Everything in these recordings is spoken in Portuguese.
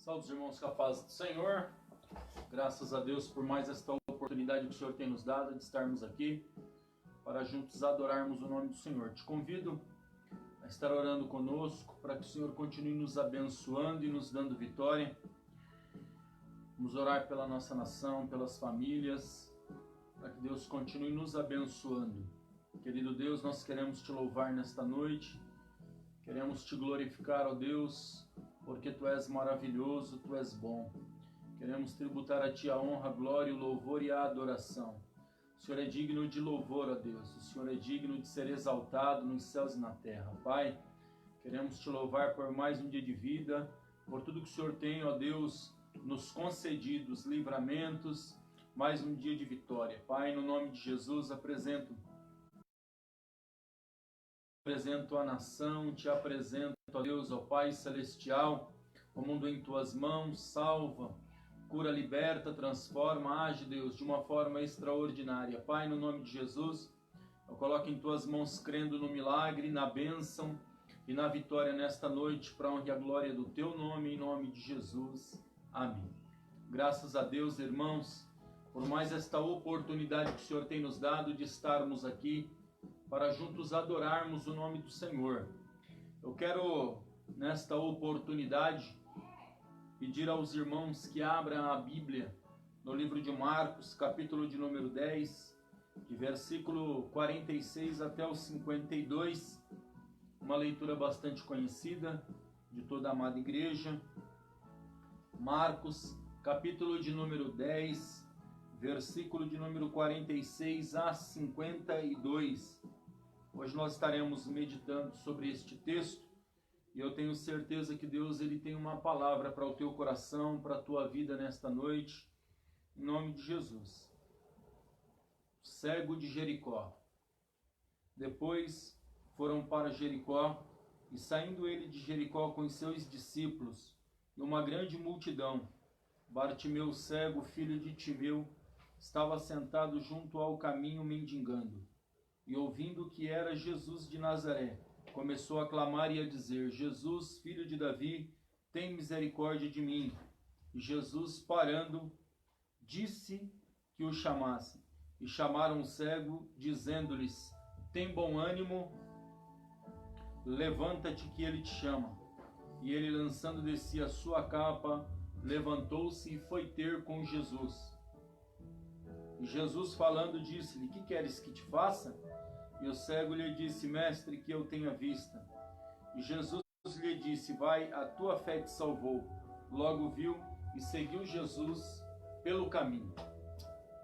Salve os irmãos com a paz do Senhor. Graças a Deus por mais esta oportunidade que o Senhor tem nos dado de estarmos aqui para juntos adorarmos o nome do Senhor. Te convido a estar orando conosco para que o Senhor continue nos abençoando e nos dando vitória. Vamos orar pela nossa nação, pelas famílias, para que Deus continue nos abençoando. Querido Deus, nós queremos te louvar nesta noite, queremos te glorificar, ó Deus, porque Tu és maravilhoso, Tu és bom. Queremos tributar a Ti a honra, a glória, o louvor e a adoração. O Senhor é digno de louvor, ó Deus. O Senhor é digno de ser exaltado nos céus e na terra. Pai, queremos Te louvar por mais um dia de vida, por tudo que o Senhor tem, ó Deus, nos concedido, os livramentos, mais um dia de vitória. Pai, no nome de Jesus, apresento a nação, Te apresento, ó Deus, ó Pai Celestial, o mundo em Tuas mãos, salva, cura, liberta, transforma, age, Deus, de uma forma extraordinária. Pai, no nome de Jesus, eu coloco em Tuas mãos, crendo no milagre, na bênção e na vitória nesta noite, para a honra e a glória do Teu nome, em nome de Jesus. Amém. Graças a Deus, irmãos, por mais esta oportunidade que o Senhor tem nos dado de estarmos aqui, para juntos adorarmos o nome do Senhor. Eu quero, nesta oportunidade, pedir aos irmãos que abram a Bíblia no livro de Marcos, capítulo de número 10, de versículo 46 até o 52, uma leitura bastante conhecida de toda a amada igreja. Marcos, capítulo de número 10, versículo de número 46 a 52. Hoje nós estaremos meditando sobre este texto e eu tenho certeza que Deus ele tem uma palavra para o teu coração, para a tua vida nesta noite, em nome de Jesus. Cego de Jericó. Depois foram para Jericó e saindo ele de Jericó com os seus discípulos e uma grande multidão, Bartimeu cego, filho de Timeu, estava sentado junto ao caminho mendigando. E ouvindo que era Jesus de Nazaré, começou a clamar e a dizer: Jesus, filho de Davi, tem misericórdia de mim. E Jesus, parando, disse que o chamasse. E chamaram o cego, dizendo-lhes: tem bom ânimo, levanta-te que ele te chama. E ele, lançando de si a sua capa, levantou-se e foi ter com Jesus. E Jesus, falando, disse-lhe: que queres que te faça? E o cego lhe disse: mestre, que eu tenha vista. E Jesus lhe disse: vai, a tua fé te salvou. Logo viu e seguiu Jesus pelo caminho.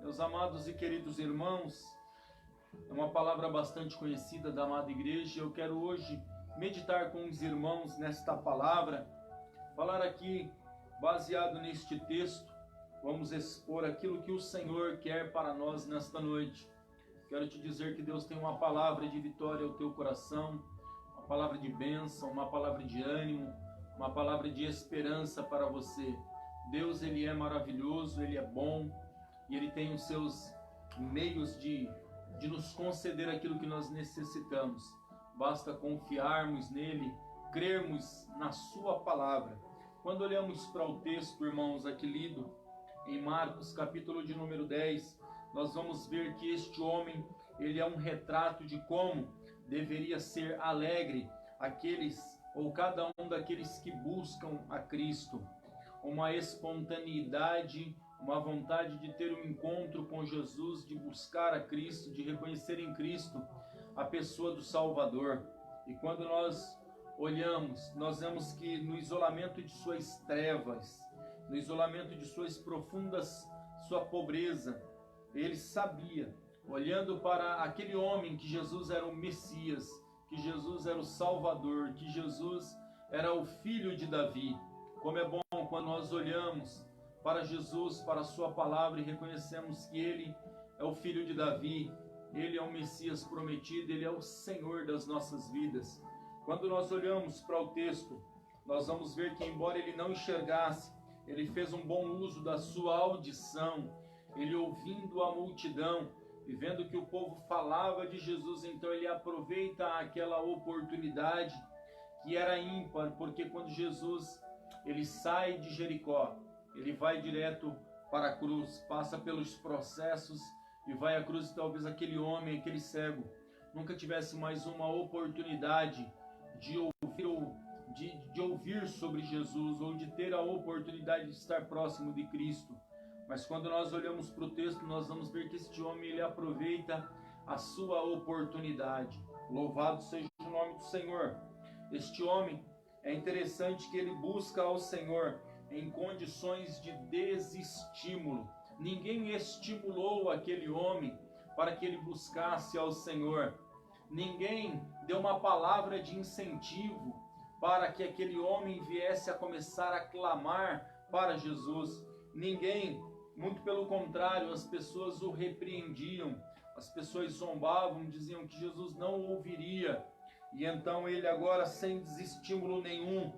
Meus amados e queridos irmãos, é uma palavra bastante conhecida da amada igreja. Eu quero hoje meditar com os irmãos nesta palavra, falar aqui baseado neste texto. Vamos expor aquilo que o Senhor quer para nós nesta noite. Quero te dizer que Deus tem uma palavra de vitória ao teu coração, uma palavra de bênção, uma palavra de ânimo, uma palavra de esperança para você. Deus, Ele é maravilhoso, Ele é bom e Ele tem os seus meios de nos conceder aquilo que nós necessitamos. Basta confiarmos nele, crermos na sua palavra. Quando olhamos para o texto, irmãos, aqui lido em Marcos, capítulo de número 10, nós vamos ver que este homem, ele é um retrato de como deveria ser alegre aqueles, ou cada um daqueles que buscam a Cristo. Uma espontaneidade, uma vontade de ter um encontro com Jesus, de buscar a Cristo, de reconhecer em Cristo a pessoa do Salvador. E quando nós olhamos, nós vemos que no isolamento de suas trevas, no isolamento de suas profundas, sua pobreza, ele sabia, olhando para aquele homem, que Jesus era o Messias, que Jesus era o Salvador, que Jesus era o filho de Davi. Como é bom quando nós olhamos para Jesus, para a sua palavra e reconhecemos que ele é o filho de Davi, ele é o Messias prometido, ele é o Senhor das nossas vidas. Quando nós olhamos para o texto, nós vamos ver que, embora ele não enxergasse, ele fez um bom uso da sua audição. Ele, ouvindo a multidão e vendo que o povo falava de Jesus, então ele aproveita aquela oportunidade que era ímpar, porque quando Jesus ele sai de Jericó, ele vai direto para a cruz, passa pelos processos e vai à cruz. E talvez aquele homem, aquele cego, nunca tivesse mais uma oportunidade de ouvir sobre Jesus, ou de ter a oportunidade de estar próximo de Cristo. Mas quando nós olhamos para o texto, nós vamos ver que este homem, ele aproveita a sua oportunidade. Louvado seja o nome do Senhor. Este homem, é interessante que ele busca ao Senhor em condições de desestímulo. Ninguém estimulou aquele homem para que ele buscasse ao Senhor. Ninguém deu uma palavra de incentivo para que aquele homem viesse a começar a clamar para Jesus. Ninguém, muito pelo contrário, as pessoas o repreendiam, as pessoas zombavam, diziam que Jesus não o ouviria. E então ele agora, sem desestímulo nenhum,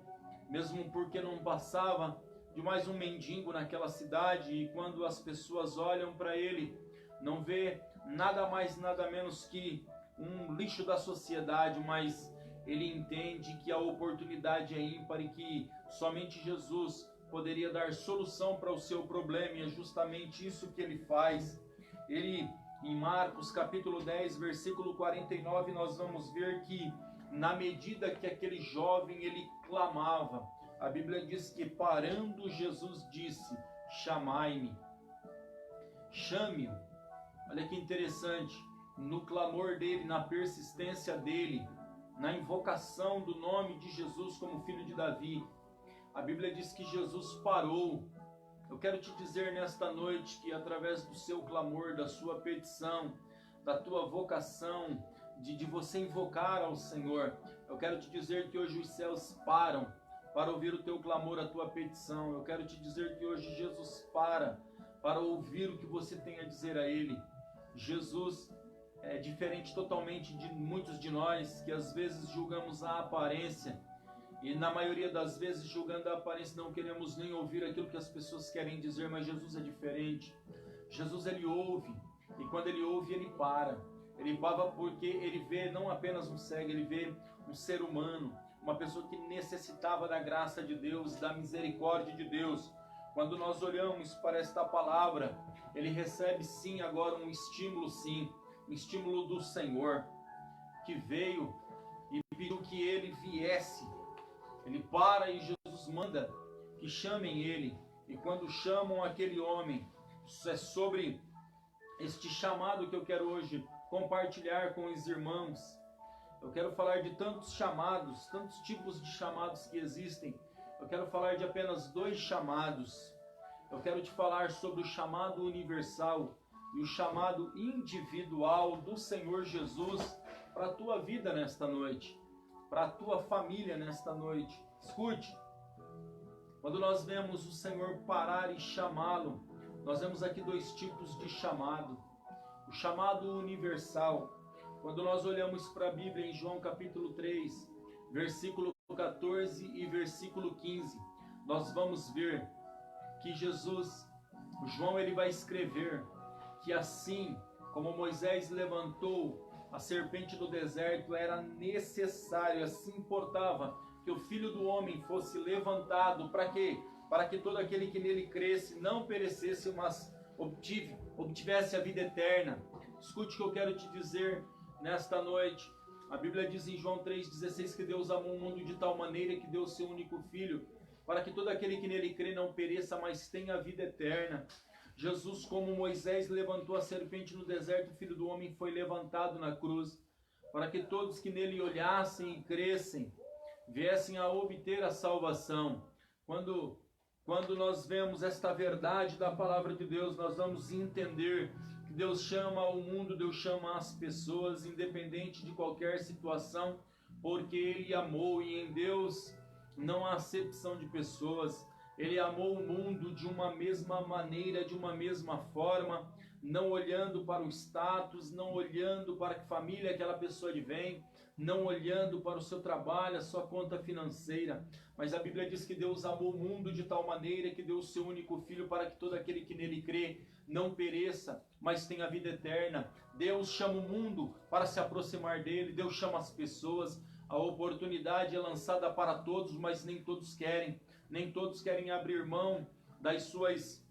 mesmo porque não passava de mais um mendigo naquela cidade, e quando as pessoas olham para ele, não vê nada mais, nada menos que um lixo da sociedade, mas ele entende que a oportunidade é ímpar e que somente Jesus poderia dar solução para o seu problema, e é justamente isso que ele faz. Ele, em Marcos capítulo 10, versículo 49, nós vamos ver que na medida que aquele jovem ele clamava, a Bíblia diz que parando Jesus disse: chamai-me, chame-o. Olha que interessante, no clamor dele, na persistência dele, na invocação do nome de Jesus como filho de Davi, a Bíblia diz que Jesus parou. Eu quero te dizer nesta noite que através do seu clamor, da sua petição, da tua vocação, de você invocar ao Senhor, eu quero te dizer que hoje os céus param para ouvir o teu clamor, a tua petição. Eu quero te dizer que hoje Jesus para ouvir o que você tem a dizer a Ele. Jesus é diferente totalmente de muitos de nós, que às vezes julgamos a aparência, e na maioria das vezes, julgando a aparência, não queremos nem ouvir aquilo que as pessoas querem dizer. Mas Jesus é diferente. Jesus, ele ouve, e quando ele ouve, ele para. Ele para porque ele vê não apenas um cego, ele vê um ser humano, uma pessoa que necessitava da graça de Deus, da misericórdia de Deus. Quando nós olhamos para esta palavra, ele recebe sim agora um estímulo, sim, um estímulo do Senhor, que veio e pediu que ele viesse. Ele para e Jesus manda que chamem ele. E quando chamam aquele homem, é sobre este chamado que eu quero hoje compartilhar com os irmãos. Eu quero falar de tantos chamados, tantos tipos de chamados que existem. Eu quero falar de apenas 2 chamados. Eu quero te falar sobre o chamado universal e o chamado individual do Senhor Jesus para a tua vida nesta noite, para a tua família nesta noite. Escute, quando nós vemos o Senhor parar e chamá-lo, nós vemos aqui 2 tipos de chamado. O chamado universal, quando nós olhamos para a Bíblia em João capítulo 3, versículo 14 e versículo 15, nós vamos ver que Jesus, o João, ele vai escrever que assim como Moisés levantou a serpente do deserto, era necessário, assim importava, que o Filho do Homem fosse levantado. Para quê? Para que todo aquele que nele cresce não perecesse, mas obtivesse a vida eterna. Escute o que eu quero te dizer nesta noite. A Bíblia diz em João 3,16 que Deus amou o mundo de tal maneira que deu o seu único Filho, para que todo aquele que nele crê não pereça, mas tenha a vida eterna. Jesus, como Moisés levantou a serpente no deserto, o Filho do Homem foi levantado na cruz, para que todos que nele olhassem e crescem, viessem a obter a salvação. Quando nós vemos esta verdade da palavra de Deus, nós vamos entender que Deus chama o mundo, Deus chama as pessoas, independente de qualquer situação, porque Ele amou, e em Deus não há acepção de pessoas. Ele amou o mundo de uma mesma maneira, de uma mesma forma, não olhando para o status, não olhando para que família aquela pessoa vem, não olhando para o seu trabalho, a sua conta financeira. Mas a Bíblia diz que Deus amou o mundo de tal maneira que deu o seu único Filho, para que todo aquele que nele crê não pereça, mas tenha a vida eterna. Deus chama o mundo para se aproximar dele, Deus chama as pessoas. A oportunidade é lançada para todos, mas nem todos querem. nem todos querem abrir mão das suas,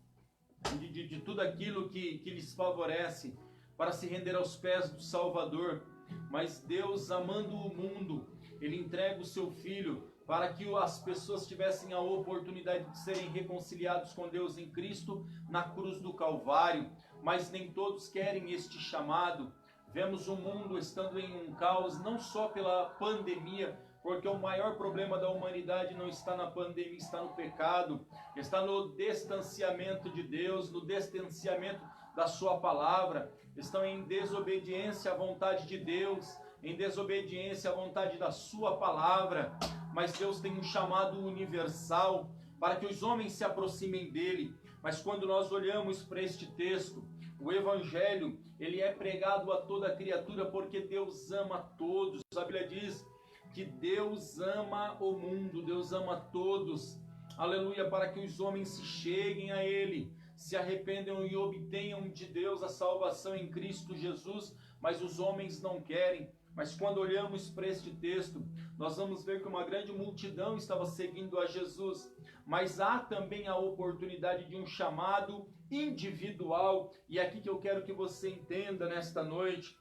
de tudo aquilo que lhes favorece, para se render aos pés do Salvador. Mas Deus, amando o mundo, Ele entrega o seu Filho para que as pessoas tivessem a oportunidade de serem reconciliados com Deus em Cristo na cruz do Calvário. Mas nem todos querem este chamado. Vemos o mundo estando em um caos, não só pela pandemia, porque o maior problema da humanidade não está na pandemia, está no pecado, está no distanciamento de Deus, no distanciamento da sua palavra, estão em desobediência à vontade de Deus, em desobediência à vontade da sua palavra. Mas Deus tem um chamado universal para que os homens se aproximem dele. Mas quando nós olhamos para este texto, o Evangelho, ele é pregado a toda criatura porque Deus ama a todos. A Bíblia diz que Deus ama o mundo, Deus ama a todos. Aleluia, para que os homens se cheguem a Ele, se arrependam e obtenham de Deus a salvação em Cristo Jesus. Mas os homens não querem. Mas quando olhamos para este texto, nós vamos ver que uma grande multidão estava seguindo a Jesus. Mas há também a oportunidade de um chamado individual. E é aqui que eu quero que você entenda nesta noite.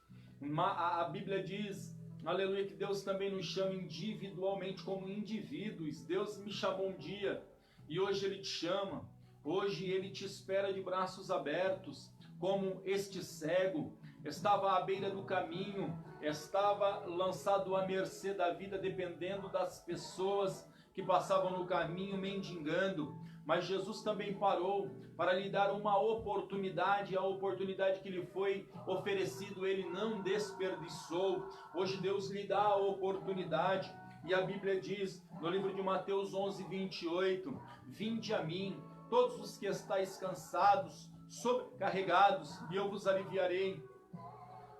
A Bíblia diz, aleluia, que Deus também nos chama individualmente como indivíduos. Deus me chamou um dia e hoje Ele te chama. Hoje Ele te espera de braços abertos, como este cego estava à beira do caminho, estava lançado à mercê da vida, dependendo das pessoas que passavam no caminho, mendigando. Mas Jesus também parou para lhe dar uma oportunidade, a oportunidade que lhe foi oferecido, Ele não desperdiçou. Hoje Deus lhe dá a oportunidade, e a Bíblia diz, no livro de Mateus 11:28, vinde a mim, todos os que estáis cansados, sobrecarregados, e eu vos aliviarei.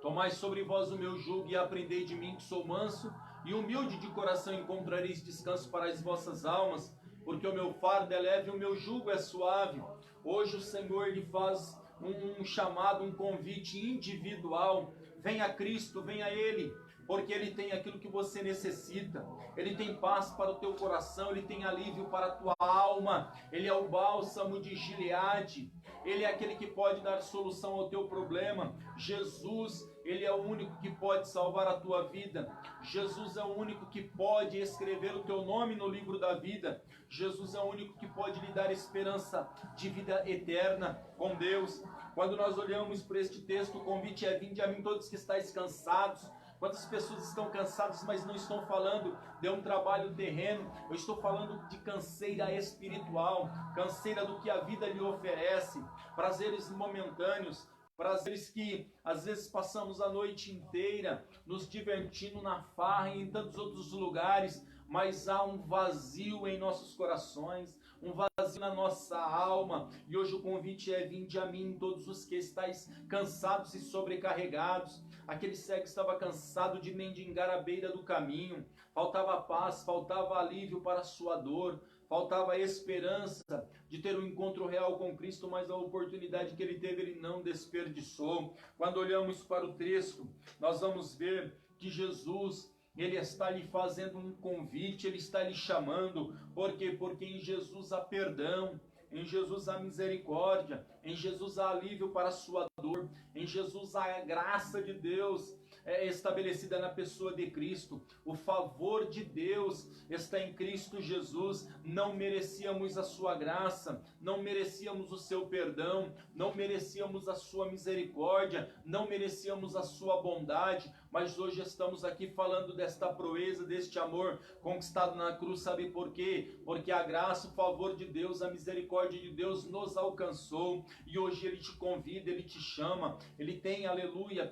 Tomai sobre vós o meu jugo e aprendei de mim, que sou manso e humilde de coração, encontrareis descanso para as vossas almas, porque o meu fardo é leve e o meu jugo é suave. Hoje o Senhor lhe faz um chamado, um convite individual. Venha a Cristo, venha a Ele, porque Ele tem aquilo que você necessita. Ele tem paz para o teu coração, Ele tem alívio para a tua alma. Ele é o bálsamo de Gileade. Ele é aquele que pode dar solução ao teu problema. Jesus, Ele é o único que pode salvar a tua vida. Jesus é o único que pode escrever o teu nome no livro da vida. Jesus é o único que pode lhe dar esperança de vida eterna com Deus. Quando nós olhamos para este texto, o convite é: vinde a mim todos que estáis cansados. Quantas pessoas estão cansadas, mas não estão falando de um trabalho terreno? Eu estou falando de canseira espiritual, canseira do que a vida lhe oferece, prazeres momentâneos, prazeres que às vezes passamos a noite inteira nos divertindo na farra e em tantos outros lugares, mas há um vazio em nossos corações, um vazio na nossa alma. E hoje o convite é: vinde a mim todos os que estáis cansados e sobrecarregados. Aquele cego estava cansado de mendigar à beira do caminho, faltava paz, faltava alívio para a sua dor, faltava esperança de ter um encontro real com Cristo, mas a oportunidade que ele teve, ele não desperdiçou. Quando olhamos para o texto, nós vamos ver que Jesus, Ele está lhe fazendo um convite, Ele está lhe chamando. Por quê? Porque em Jesus há perdão, em Jesus há misericórdia, em Jesus há alívio para a sua dor, em Jesus há a graça de Deus estabelecida na pessoa de Cristo. O favor de Deus está em Cristo Jesus. Não merecíamos a sua graça, não merecíamos o seu perdão, não merecíamos a sua misericórdia, não merecíamos a sua bondade, mas hoje estamos aqui falando desta proeza, deste amor conquistado na cruz. Sabe por quê? Porque a graça, o favor de Deus, a misericórdia de Deus nos alcançou, e hoje Ele te convida, Ele te chama. Ele tem, aleluia,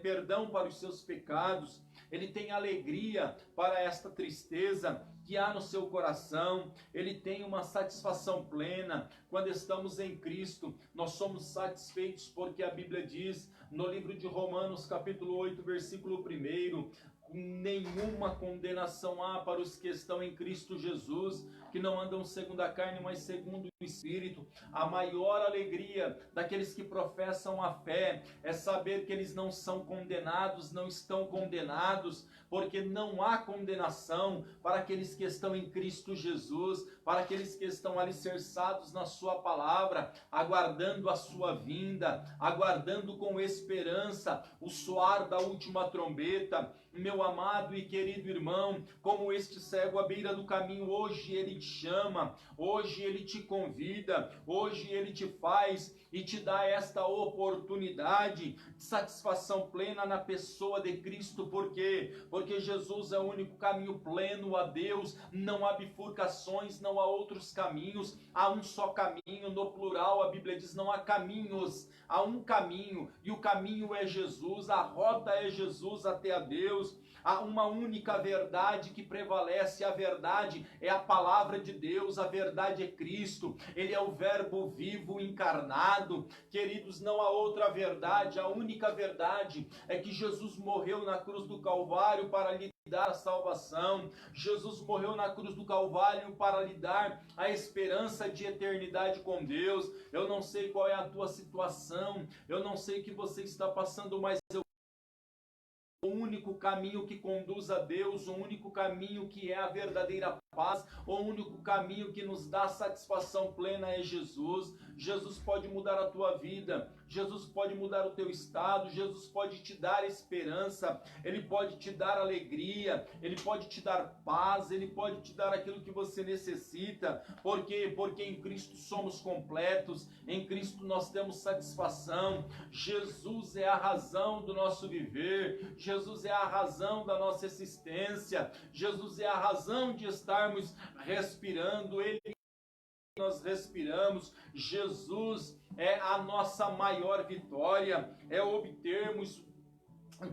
perdão para os seus pecados, Ele tem alegria para esta tristeza que há no seu coração. Ele tem uma satisfação plena. Quando estamos em Cristo, nós somos satisfeitos, porque a Bíblia diz no livro de Romanos, capítulo 8, versículo 1, nenhuma condenação há para os que estão em Cristo Jesus, que não andam segundo a carne, mas segundo o Espírito. A maior alegria daqueles que professam a fé é saber que eles não são condenados, não estão condenados, porque não há condenação para aqueles que estão em Cristo Jesus, para aqueles que estão alicerçados na sua palavra, aguardando a sua vinda, aguardando com esperança o soar da última trombeta. Meu amado e querido irmão, como este cego à beira do caminho, hoje ele te chama, hoje ele te convida, hoje ele te faz e te dá esta oportunidade de satisfação plena na pessoa de Cristo. Por quê? Porque Jesus é o único caminho pleno a Deus, não há bifurcações, não há outros caminhos, há um só caminho, no plural a Bíblia diz não há caminhos, há um caminho, e o caminho é Jesus, a rota é Jesus até a Deus. Há uma única verdade que prevalece, a verdade é a palavra de Deus, a verdade é Cristo, Ele é o verbo vivo encarnado. Queridos, não há outra verdade, a única verdade é que Jesus morreu na cruz do Calvário para lhe dar a salvação. Jesus morreu na cruz do Calvário para lhe dar a esperança de eternidade com Deus. Eu não sei qual é a tua situação, eu não sei o que você está passando, mas o único caminho que conduz a Deus, o único caminho que é a verdadeira paz, o único caminho que nos dá satisfação plena é Jesus. Jesus pode mudar a tua vida, Jesus pode mudar o teu estado, Jesus pode te dar esperança, Ele pode te dar alegria, Ele pode te dar paz, Ele pode te dar aquilo que você necessita. Por quê? Porque em Cristo somos completos, em Cristo nós temos satisfação. Jesus é a razão do nosso viver, Jesus é a razão da nossa existência, Jesus é a razão de estarmos respirando, Ele nós respiramos. Jesus é a nossa maior vitória, é obtermos.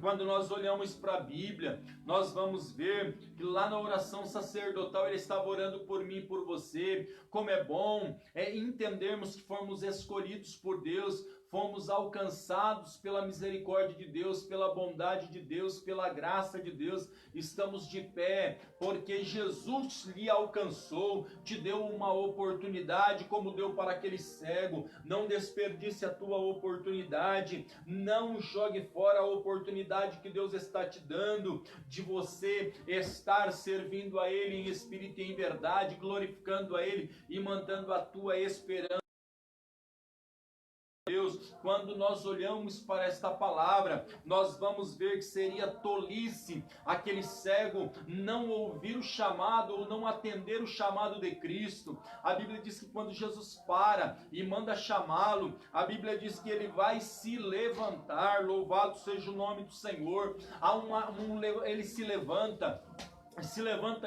Quando nós olhamos para a Bíblia, nós vamos ver que lá na oração sacerdotal ele estava orando por mim e por você. Como é bom entendermos que fomos escolhidos por Deus, fomos alcançados pela misericórdia de Deus, pela bondade de Deus, pela graça de Deus. Estamos de pé porque Jesus lhe alcançou, te deu uma oportunidade como deu para aquele cego. Não desperdice a tua oportunidade, não jogue fora a oportunidade que Deus está te dando de você estar servindo a Ele em espírito e em verdade, glorificando a Ele e mantendo a tua esperança. Deus, quando nós olhamos para esta palavra, nós vamos ver que seria tolice aquele cego não ouvir o chamado ou não atender o chamado de Cristo. A Bíblia diz que quando Jesus para e manda chamá-lo, a Bíblia diz que ele vai se levantar. Louvado seja o nome do Senhor. Ele se levanta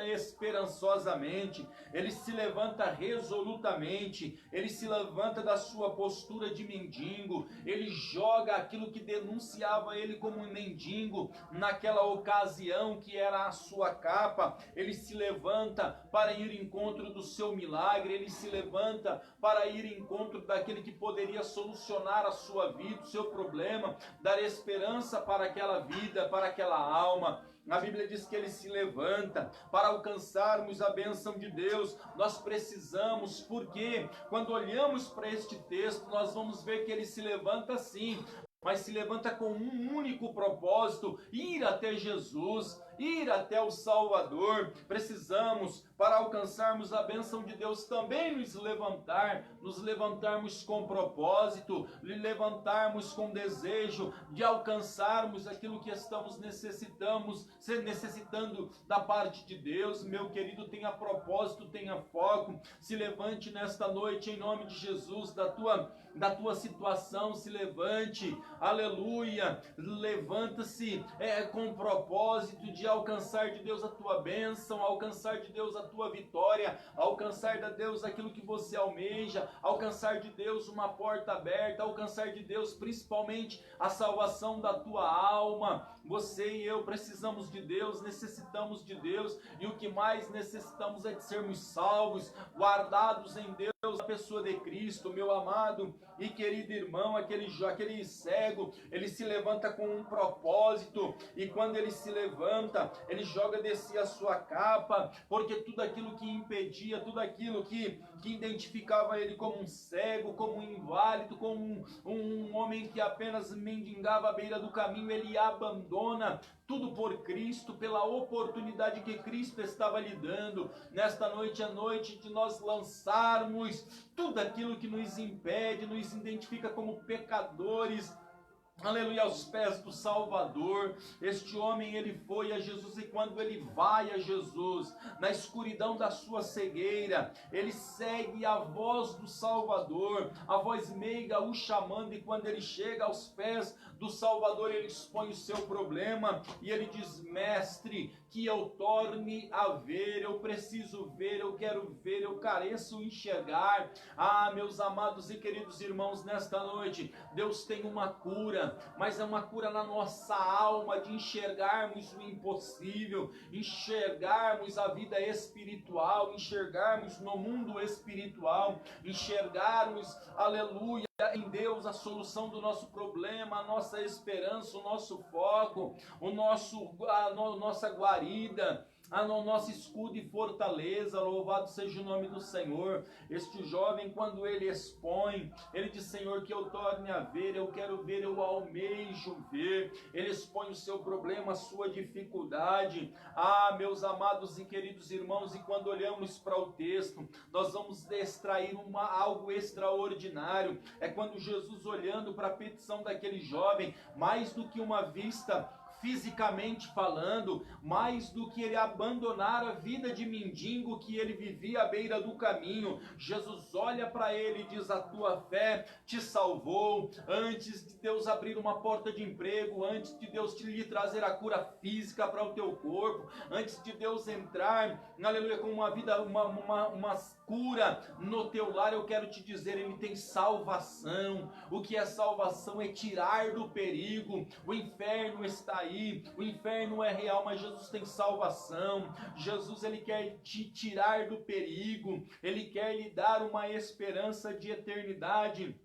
esperançosamente, ele se levanta resolutamente, ele se levanta da sua postura de mendigo, ele joga aquilo que denunciava ele como um mendigo naquela ocasião, que era a sua capa. Ele se levanta para ir em encontro do seu milagre, ele se levanta para ir em encontro daquele que poderia solucionar a sua vida, o seu problema, dar esperança para aquela vida, para aquela alma. A Bíblia diz que ele se levanta para alcançarmos a bênção de Deus. Nós precisamos, porque quando olhamos para este texto, nós vamos ver que ele se levanta sim, mas se levanta com um único propósito: ir até Jesus, ir até o Salvador. Precisamos, para alcançarmos a bênção de Deus, também nos levantarmos com propósito, levantarmos com desejo de alcançarmos aquilo que estamos necessitando da parte de Deus. Meu querido, tenha propósito, tenha foco, se levante nesta noite em nome de Jesus, da tua situação, se levante, aleluia, levanta-se com propósito de alcançar de Deus a tua bênção, alcançar de Deus a tua vitória, alcançar de Deus aquilo que você almeja, alcançar de Deus uma porta aberta, alcançar de Deus principalmente a salvação da tua alma. Você e eu precisamos de Deus, necessitamos de Deus, e o que mais necessitamos é de sermos salvos, guardados em Deus, a pessoa de Cristo. Meu amado e querido irmão, aquele cego, ele se levanta com um propósito, e quando ele se levanta, ele joga de si a sua capa, porque tudo aquilo que impedia, tudo aquilo que identificava ele como um cego, como um inválido, como um homem que apenas mendigava à beira do caminho, ele abandona tudo por Cristo, pela oportunidade que Cristo estava lhe dando. Nesta noite é noite de nós lançarmos tudo aquilo que nos impede, nos identifica como pecadores, aleluia, aos pés do Salvador. Este homem, ele foi a Jesus, e quando ele vai a Jesus, na escuridão da sua cegueira, ele segue a voz do Salvador, a voz meiga o chamando, e quando ele chega aos pés do Salvador, ele expõe o seu problema, e ele diz: mestre, que eu torne a ver, eu preciso ver, eu quero ver, eu careço enxergar. Ah, meus amados e queridos irmãos, nesta noite, Deus tem uma cura, mas é uma cura na nossa alma, de enxergarmos o impossível, enxergarmos a vida espiritual, enxergarmos no mundo espiritual, enxergarmos, aleluia, em Deus a solução do nosso problema, a nossa esperança, o nosso foco, a nossa guarida, o nosso escudo e fortaleza. Louvado seja o nome do Senhor. Este jovem, quando ele expõe, ele diz: Senhor, que eu torne a ver, eu quero ver, eu almejo ver. Ele expõe o seu problema, a sua dificuldade. Ah, meus amados e queridos irmãos, e quando olhamos para o texto, nós vamos extrair algo extraordinário. É quando Jesus, olhando para a petição daquele jovem, mais do que uma vista fisicamente falando, mais do que ele abandonar a vida de mendigo que ele vivia à beira do caminho, Jesus olha para ele e diz: a tua fé te salvou. Antes de Deus abrir uma porta de emprego, antes de Deus lhe trazer a cura física para o teu corpo, antes de Deus entrar, aleluia, com uma vida, uma cura no teu lar, eu quero te dizer, ele tem salvação. O que é salvação? É tirar do perigo. O inferno está aí, o inferno é real, mas Jesus tem salvação. Jesus, ele quer te tirar do perigo, ele quer lhe dar uma esperança de eternidade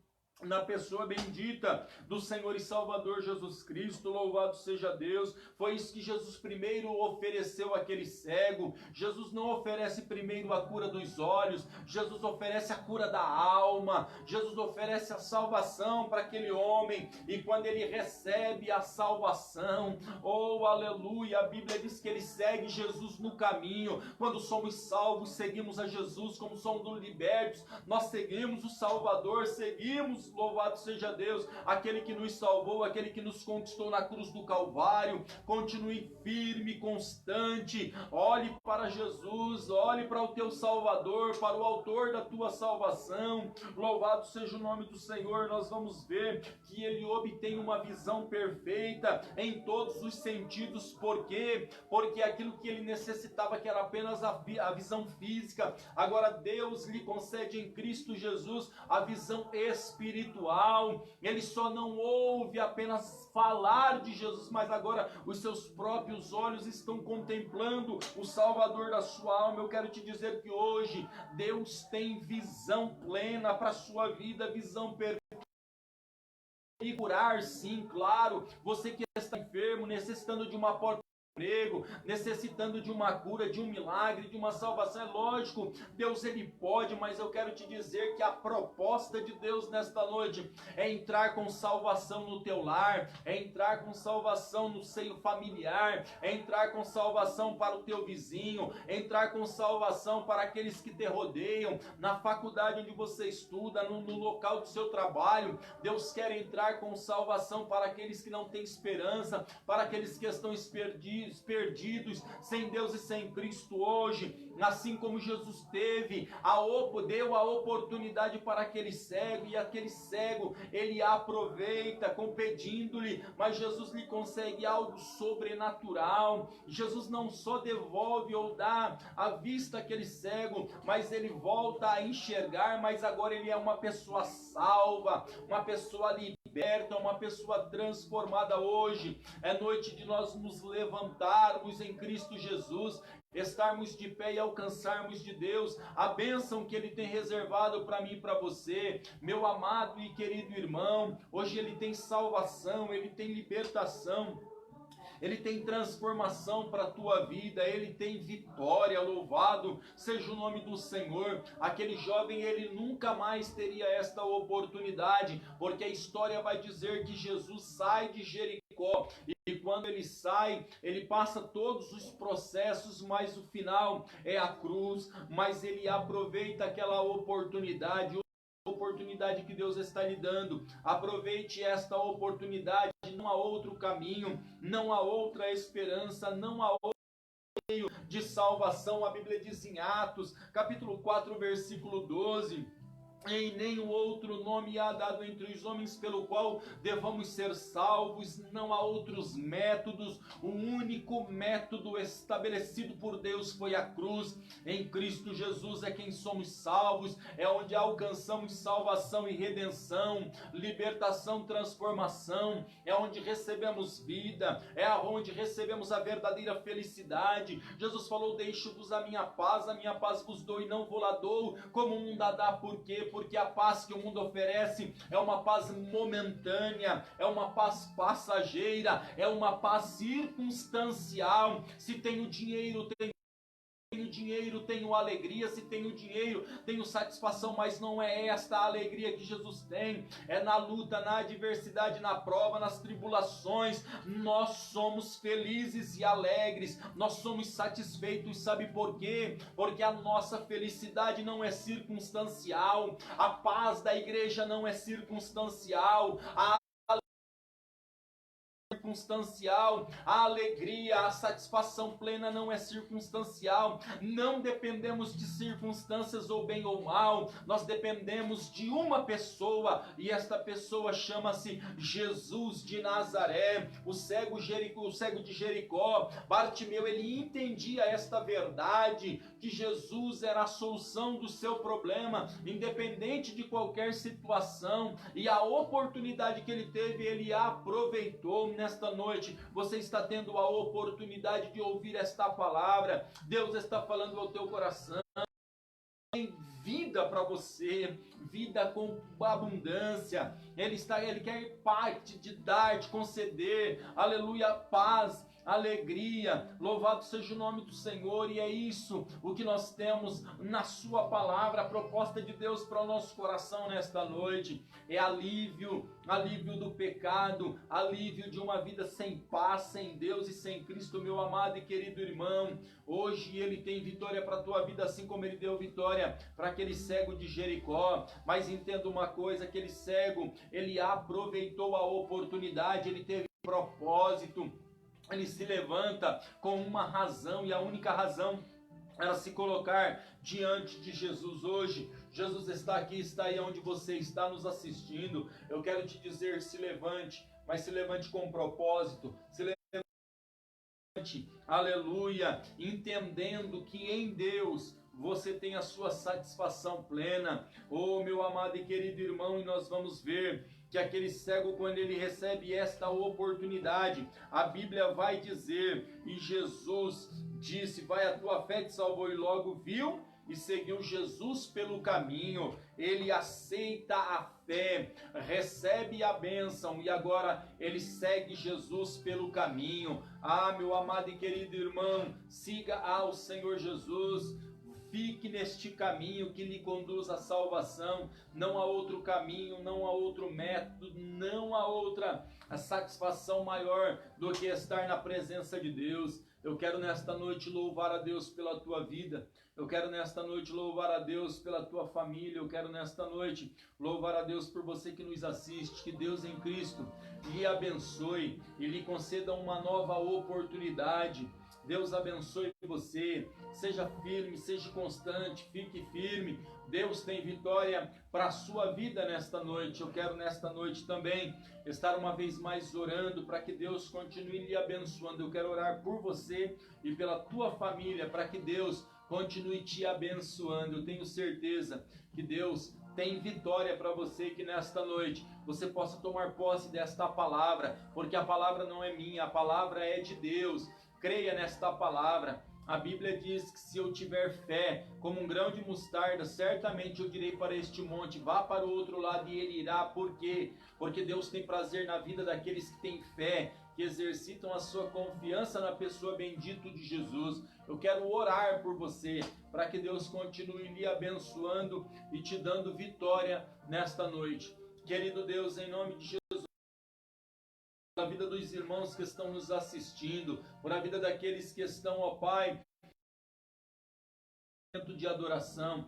na pessoa bendita do Senhor e Salvador Jesus Cristo. Louvado seja Deus. Foi isso que Jesus primeiro ofereceu àquele cego. Jesus não oferece primeiro a cura dos olhos, Jesus oferece a cura da alma, Jesus oferece a salvação para aquele homem, e quando ele recebe a salvação, oh aleluia, a Bíblia diz que ele segue Jesus no caminho. Quando somos salvos, seguimos a Jesus. Como somos libertos, nós seguimos o Salvador, seguimos, louvado seja Deus, aquele que nos salvou, aquele que nos conquistou na cruz do Calvário. Continue firme, constante, olhe para Jesus, olhe para o teu Salvador, para o autor da tua salvação. Louvado seja o nome do Senhor. Nós vamos ver que ele obtém uma visão perfeita em todos os sentidos. Por quê? Porque aquilo que ele necessitava, que era apenas a visão física, agora Deus lhe concede em Cristo Jesus a visão espiritual. Ele só não ouve apenas falar de Jesus, mas agora os seus próprios olhos estão contemplando o Salvador da sua alma. Eu quero te dizer que hoje Deus tem visão plena para a sua vida, visão perfeita. E curar, sim, claro. Você que está enfermo, necessitando de uma porta de emprego, necessitando de uma cura, de um milagre, de uma salvação, é lógico, Deus ele pode, mas eu quero te dizer que a proposta de Deus nesta noite é entrar com salvação no teu lar, é entrar com salvação no seio familiar, é entrar com salvação para o teu vizinho, é entrar com salvação para aqueles que te rodeiam, na faculdade onde você estuda, no local do seu trabalho. Deus quer entrar com salvação para aqueles que não têm esperança, para aqueles que estão perdidos, sem Deus e sem Cristo hoje. Assim como Jesus deu a oportunidade para aquele cego, e aquele cego, ele aproveita, pedindo-lhe, mas Jesus lhe consegue algo sobrenatural. Jesus não só devolve ou dá a vista àquele cego, mas ele volta a enxergar, mas agora ele é uma pessoa salva, uma pessoa liberta, liberta, uma pessoa transformada hoje. É noite de nós nos levantarmos em Cristo Jesus, estarmos de pé e alcançarmos de Deus a bênção que Ele tem reservado para mim e para você, meu amado e querido irmão. Hoje Ele tem salvação, Ele tem libertação, Ele tem transformação para a tua vida, Ele tem vitória. Louvado seja o nome do Senhor. Aquele jovem, ele nunca mais teria esta oportunidade, porque a história vai dizer que Jesus sai de Jericó, e quando ele sai, ele passa todos os processos, mas o final é a cruz. Mas ele aproveita aquela oportunidade que Deus está lhe dando. Aproveite esta oportunidade. Não há outro caminho, não há outra esperança, não há outro meio de salvação. A Bíblia diz em Atos, capítulo 4, versículo 12: em nenhum outro nome há dado entre os homens pelo qual devamos ser salvos. Não há outros métodos. O único método estabelecido por Deus foi a cruz. Em Cristo Jesus é quem somos salvos, é onde alcançamos salvação e redenção, libertação, transformação, é onde recebemos vida, é onde recebemos a verdadeira felicidade. Jesus falou: deixo-vos a minha paz vos dou, e não vou lá dou como o mundo dá. Por quê? Porque a paz que o mundo oferece é uma paz momentânea, é uma paz passageira, é uma paz circunstancial. Se tenho dinheiro, tenho alegria. Se tenho dinheiro, tenho satisfação, mas não é esta a alegria que Jesus tem. É na luta, na adversidade, na prova, nas tribulações. Nós somos felizes e alegres, nós somos satisfeitos. Sabe por quê? Porque a nossa felicidade não é circunstancial, a paz da igreja não é circunstancial, a alegria, a satisfação plena não é circunstancial. Não dependemos de circunstâncias ou bem ou mal, nós dependemos de uma pessoa, e esta pessoa chama-se Jesus de Nazaré. O cego de Jericó, Bartimeu, ele entendia esta verdade, que Jesus era a solução do seu problema, independente de qualquer situação, e a oportunidade que ele teve, ele aproveitou. Nesta noite, você está tendo a oportunidade de ouvir esta palavra. Deus está falando ao teu coração. Tem vida para você, vida com abundância. Ele quer parte de dar, de conceder. Aleluia, paz, alegria. Louvado seja o nome do Senhor. E é isso o que nós temos na sua palavra. A proposta de Deus para o nosso coração nesta noite é alívio do pecado, alívio de uma vida sem paz, sem Deus e sem Cristo. Meu amado e querido irmão, hoje Ele tem vitória para a tua vida, assim como Ele deu vitória para aquele cego de Jericó. Mas entenda uma coisa: aquele cego, ele aproveitou a oportunidade, ele teve propósito. Ele se levanta com uma razão, e a única razão era se colocar diante de Jesus. Hoje, Jesus está aqui, está aí onde você está nos assistindo. Eu quero te dizer: se levante, mas se levante com propósito, se levante, aleluia, entendendo que em Deus você tem a sua satisfação plena. Oh, meu amado e querido irmão, e nós vamos ver que aquele cego, quando ele recebe esta oportunidade, a Bíblia vai dizer, e Jesus disse: vai, a tua fé te salvou, e logo viu e seguiu Jesus pelo caminho. Ele aceita a fé, recebe a bênção, e agora ele segue Jesus pelo caminho. Ah, meu amado e querido irmão, siga ao Senhor Jesus. Fique neste caminho que lhe conduz à salvação. Não há outro caminho, não há outro método, não há outra satisfação maior do que estar na presença de Deus. Eu quero nesta noite louvar a Deus pela tua vida. Eu quero nesta noite louvar a Deus pela tua família. Eu quero nesta noite louvar a Deus por você que nos assiste. Que Deus em Cristo lhe abençoe e lhe conceda uma nova oportunidade. Deus abençoe você. Seja firme, seja constante, fique firme. Deus tem vitória para a sua vida nesta noite. Eu quero nesta noite também estar uma vez mais orando para que Deus continue lhe abençoando. Eu quero orar por você e pela tua família, para que Deus continue te abençoando. Eu tenho certeza que Deus tem vitória para você, que nesta noite você possa tomar posse desta palavra, porque a palavra não é minha, a palavra é de Deus. Creia nesta palavra. A Bíblia diz que se eu tiver fé como um grão de mostarda, certamente eu direi para este monte, vá para o outro lado, e ele irá. Por quê? Porque Deus tem prazer na vida daqueles que têm fé, que exercitam a sua confiança na pessoa bendita de Jesus. Eu quero orar por você, para que Deus continue lhe abençoando e te dando vitória nesta noite. Querido Deus, em nome de Jesus, pela vida dos irmãos que estão nos assistindo, por a vida daqueles que estão, ó Pai, de adoração.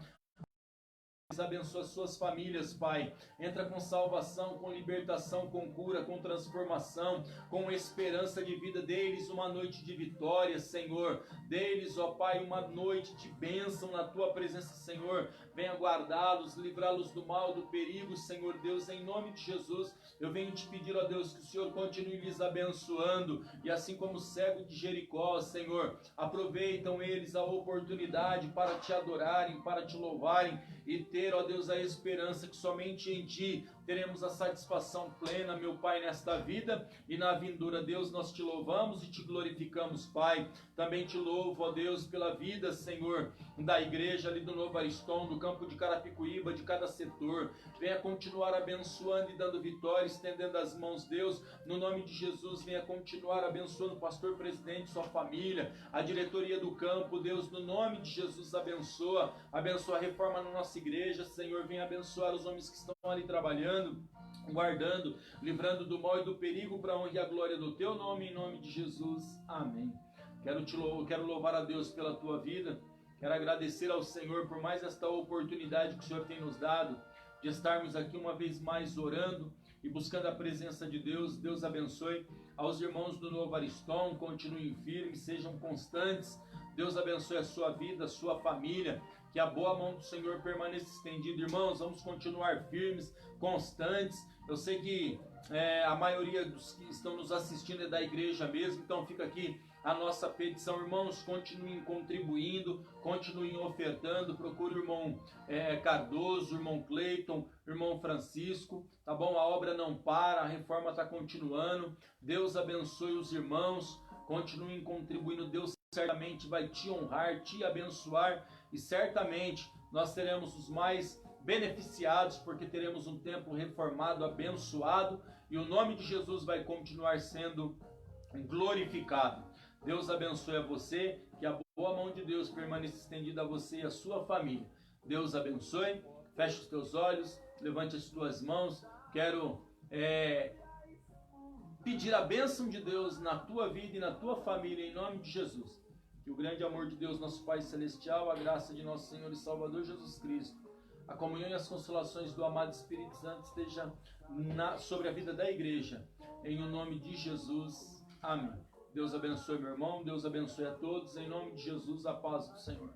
Abençoa suas famílias, Pai. Entra com salvação, com libertação, com cura, com transformação, com esperança de vida. Dê-lhes uma noite de vitória, Senhor. Dê-lhes, ó Pai, uma noite de bênção na Tua presença, Senhor. Venha guardá-los, livrá-los do mal, do perigo, Senhor Deus. Em nome de Jesus, eu venho te pedir, ó Deus, que o Senhor continue lhes abençoando. E assim como o cego de Jericó, Senhor, aproveitam eles a oportunidade para te adorarem, para te louvarem e ter, ó Deus, a esperança que somente em Ti teremos a satisfação plena, meu Pai, nesta vida e na vindoura. Deus, nós te louvamos e te glorificamos, Pai. Também te louvo, ó Deus, pela vida, Senhor, da igreja ali do Novo Ariston, do campo de Carapicuíba, de cada setor. Venha continuar abençoando e dando vitória, estendendo as mãos, Deus, no nome de Jesus. Venha continuar abençoando o pastor presidente, sua família, a diretoria do campo, Deus, no nome de Jesus, abençoa a reforma na nossa igreja, Senhor. Venha abençoar os homens que estão ali trabalhando, guardando, livrando do mal e do perigo, para a honra e a glória do Teu nome, em nome de Jesus, amém. Quero louvar a Deus pela tua vida, quero agradecer ao Senhor por mais esta oportunidade que o Senhor tem nos dado, de estarmos aqui uma vez mais orando e buscando a presença de Deus. Deus abençoe aos irmãos do Novo Ariston, continuem firmes, sejam constantes. Deus abençoe a sua vida, a sua família, que a boa mão do Senhor permaneça estendida. Irmãos, vamos continuar firmes, constantes. Eu sei que a maioria dos que estão nos assistindo é da igreja mesmo, então fica aqui a nossa petição. Irmãos, continuem contribuindo, continuem ofertando. Procure o irmão Cardoso, o irmão Cleiton, o irmão Francisco, tá bom? A obra não para, a reforma está continuando. Deus abençoe os irmãos, continuem contribuindo. Deus certamente vai te honrar, te abençoar, e certamente nós seremos os mais beneficiados, porque teremos um templo reformado, abençoado, e o nome de Jesus vai continuar sendo glorificado. Deus abençoe a você, que a boa mão de Deus permaneça estendida a você e a sua família. Deus abençoe. Feche os teus olhos, levante as tuas mãos. Quero pedir a bênção de Deus na tua vida e na tua família, em nome de Jesus. Que o grande amor de Deus, nosso Pai Celestial, a graça de nosso Senhor e Salvador Jesus Cristo, a comunhão e as consolações do amado Espírito Santo esteja sobre a vida da igreja, em o nome de Jesus. Amém. Deus abençoe, meu irmão. Deus abençoe a todos. Em nome de Jesus, a paz do Senhor.